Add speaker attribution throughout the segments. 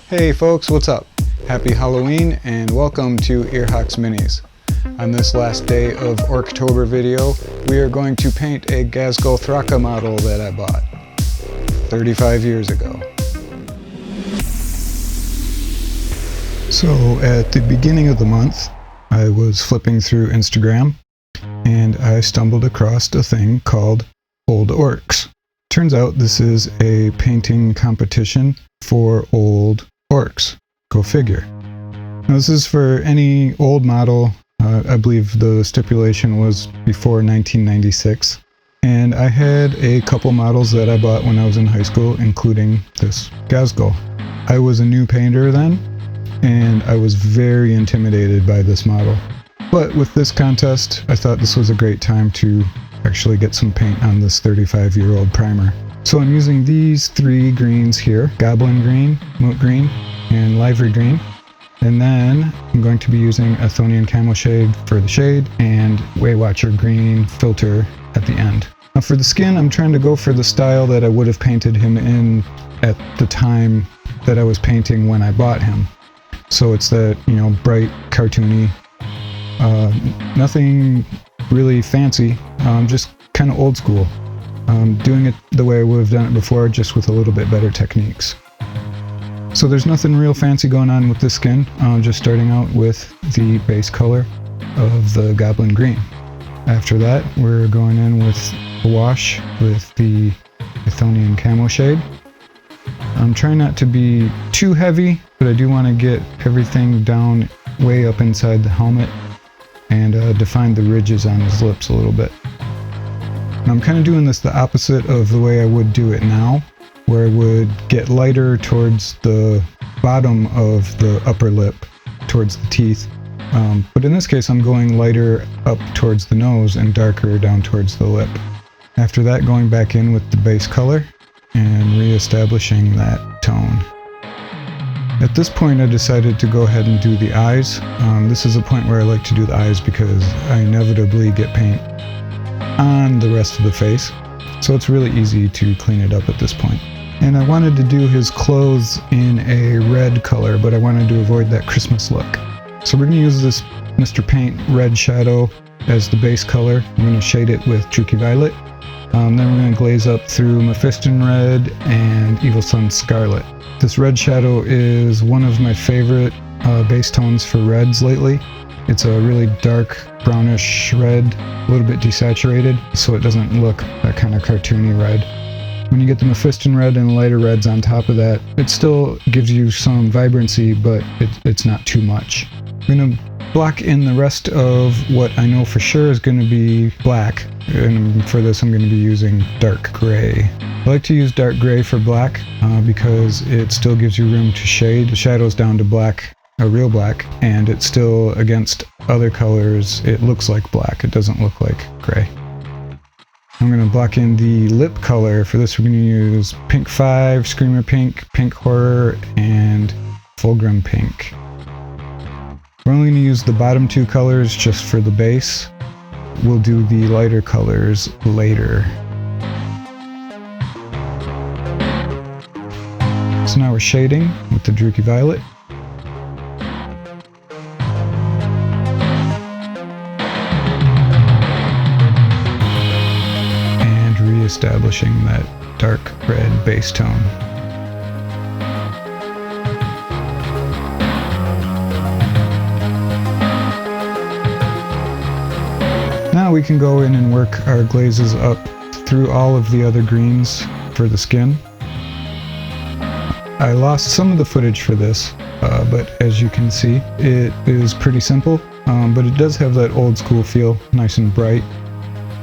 Speaker 1: Hey folks, what's up? Happy Halloween and welcome to Earhawks Minis. On this last day of Orktober video, we are going to paint a Ghazghkull Thraka model that I bought 35 years ago. So at the beginning of the month, I was flipping through Instagram and I stumbled across a thing called Oldorcs. Turns out this is a painting competition for old orcs. Go figure. Now this is for any old model. I believe the stipulation was before 1996. And I had a couple models that I bought when I was in high school, including this Ghazghkull. I was a new painter then, and I was very intimidated by this model. But with this contest, I thought this was a great time to actually get some paint on this 35-year-old primer. So I'm using these three greens here: Goblin Green, Moot Green, and Livery Green. And then I'm going to be using a Chthonian Camo Shade for the shade and Waywatcher Green filter at the end. Now for the skin, I'm trying to go for the style that I would have painted him in at the time that I was painting when I bought him. So it's that, bright, cartoony, nothing really fancy, just kind of old school. Doing it the way I would have done it before, just with a little bit better techniques. So there's nothing real fancy going on with this skin, just starting out with the base color of the Goblin Green. After that, we're going in with a wash with the Chthonian Camo Shade. I'm trying not to be too heavy, but I do want to get everything down way up inside the helmet and define the ridges on his lips a little bit. And I'm kind of doing this the opposite of the way I would do it now, where I would get lighter towards the bottom of the upper lip, towards the teeth. But in this case, I'm going lighter up towards the nose and darker down towards the lip. After that, going back in with the base color and re-establishing that tone. At this point, I decided to go ahead and do the eyes. This is a point where I like to do the eyes because I inevitably get paint on the rest of the face. So it's really easy to clean it up at this point. And I wanted to do his clothes in a red color, but I wanted to avoid that Christmas look. So we're going to use this Mr. Paint red shadow as the base color. I'm going to shade it with Druky Violet. Then we're going to glaze up through Mephiston Red and Evil Sun Scarlet. This red shadow is one of my favorite base tones for reds lately. It's a really dark brownish red, a little bit desaturated, so it doesn't look that kind of cartoony red. When you get the Mephiston Red and lighter reds on top of that, it still gives you some vibrancy, but it's not too much. I'm going to block in the rest of what I know for sure is going to be black, and for this I'm going to be using dark gray. I like to use dark gray for black because it still gives you room to shade the shadows down to black, a real black, and it's still against other colors. It looks like black, it doesn't look like gray. I'm going to block in the lip color. For this, we're going to use Pink 5, Screamer Pink, Pink Horror, and Fulgrim Pink. We're only going to use the bottom two colors just for the base. We'll do the lighter colors later. So now we're shading with the Druky Violet. And re-establishing that dark red base tone. Now we can go in and work our glazes up through all of the other greens for the skin. I lost some of the footage for this, but as you can see, it is pretty simple, but it does have that old school feel, nice and bright,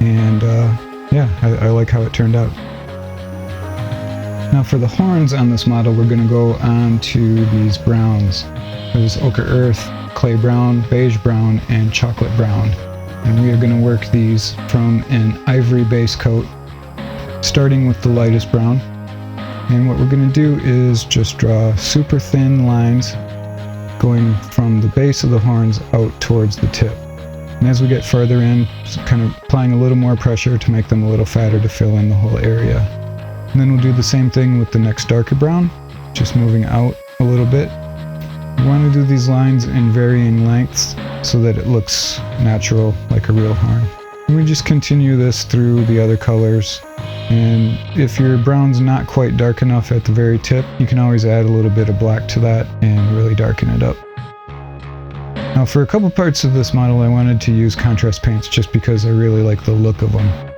Speaker 1: and yeah, I like how it turned out. Now for the horns on this model, we're going to go on to these browns. There's Ochre Earth, Clay Brown, Beige Brown, and Chocolate Brown. And we are going to work these from an ivory base coat, starting with the lightest brown. And what we're going to do is just draw super thin lines going from the base of the horns out towards the tip. And as we get further in, just kind of applying a little more pressure to make them a little fatter to fill in the whole area. And then we'll do the same thing with the next darker brown, just moving out a little bit. You want to do these lines in varying lengths so that it looks natural, like a real horn. And we just continue this through the other colors. And if your brown's not quite dark enough at the very tip, you can always add a little bit of black to that and really darken it up. Now for a couple parts of this model, I wanted to use contrast paints just because I really like the look of them.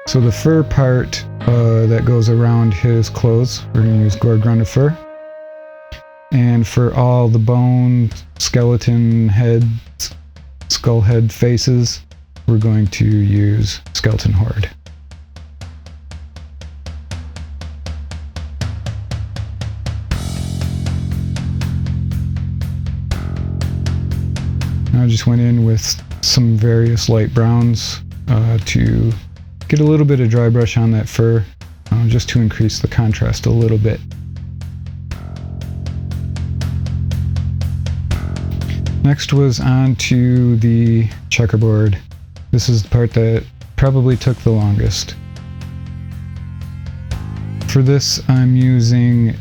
Speaker 1: So the fur part that goes around his clothes, we're going to use Ghazghkull fur. And for all the bone, skeleton heads, skull head faces, we're going to use skeleton horde. I just went in with some various light browns to get a little bit of dry brush on that fur, just to increase the contrast a little bit. Next was on to the checkerboard. This is the part that probably took the longest. For this, I'm using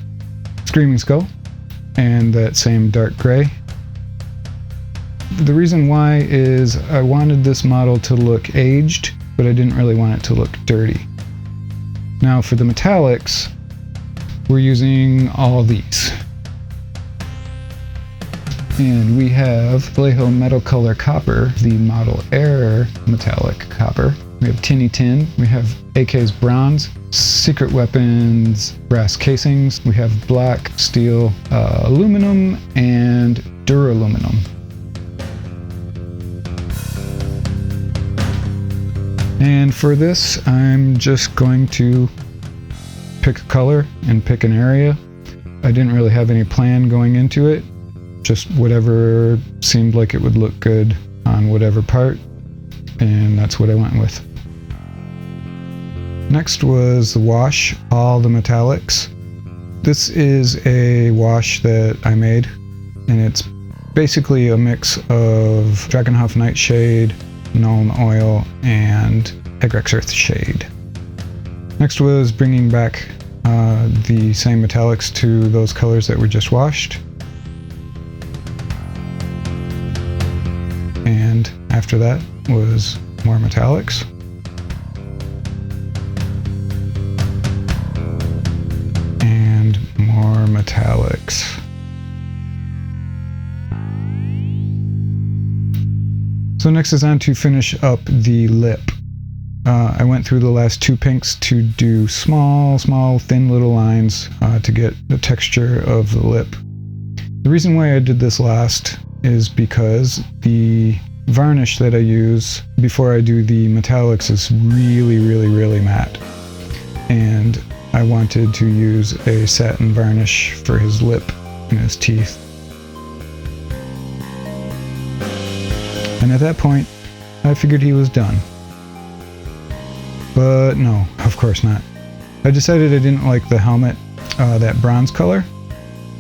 Speaker 1: Screaming Skull and that same dark gray. The reason why is I wanted this model to look aged, but I didn't really want it to look dirty. Now for the metallics, we're using all these. And we have Vallejo Metal Color Copper, the Model Air Metallic Copper. We have Tinny Tin, we have AK's Bronze, Secret Weapons Brass Casings, we have Black Steel Aluminum, and Duraluminum. And for this, I'm just going to pick a color and pick an area. I didn't really have any plan going into it, just whatever seemed like it would look good on whatever part, and that's what I went with. Next was the wash, all the metallics. This is a wash that I made, and it's basically a mix of Dragonhof Nightshade, Nuln Oil, and Egrex Earth Shade. Next was bringing back the same metallics to those colors that we just washed. And after that was more metallics. And more metallics. So next is on to finish up the lip. I went through the last two pinks to do small, thin little lines to get the texture of the lip. The reason why I did this last is because the varnish that I use before I do the metallics is really matte. And I wanted to use a satin varnish for his lip and his teeth. And at that point, I figured he was done. But no, of course not. I decided I didn't like the helmet, that bronze color,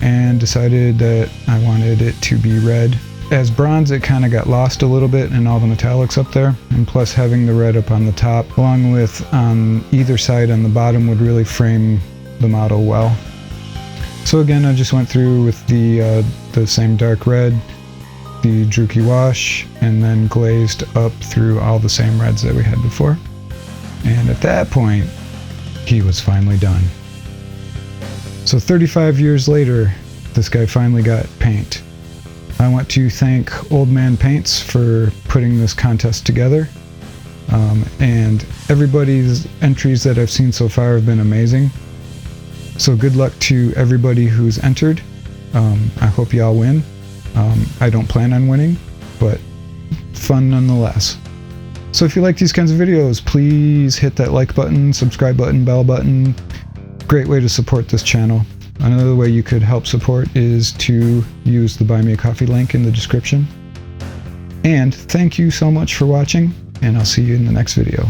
Speaker 1: and decided that I wanted it to be red. As bronze, it kind of got lost a little bit in all the metallics up there, and plus having the red up on the top, along with on either side on the bottom, would really frame the model well. So again, I just went through with the same dark red, the Druki wash, and then glazed up through all the same reds that we had before. And at that point, he was finally done. So 35 years later, this guy finally got paint. I want to thank Old Man Paints for putting this contest together. And everybody's entries that I've seen so far have been amazing. So good luck to everybody who's entered. I hope y'all win. I don't plan on winning, but fun nonetheless. So if you like these kinds of videos, please hit that like button, subscribe button, bell button. Great way to support this channel. Another way you could help support is to use the Buy Me a Coffee link in the description. And thank you so much for watching, and I'll see you in the next video.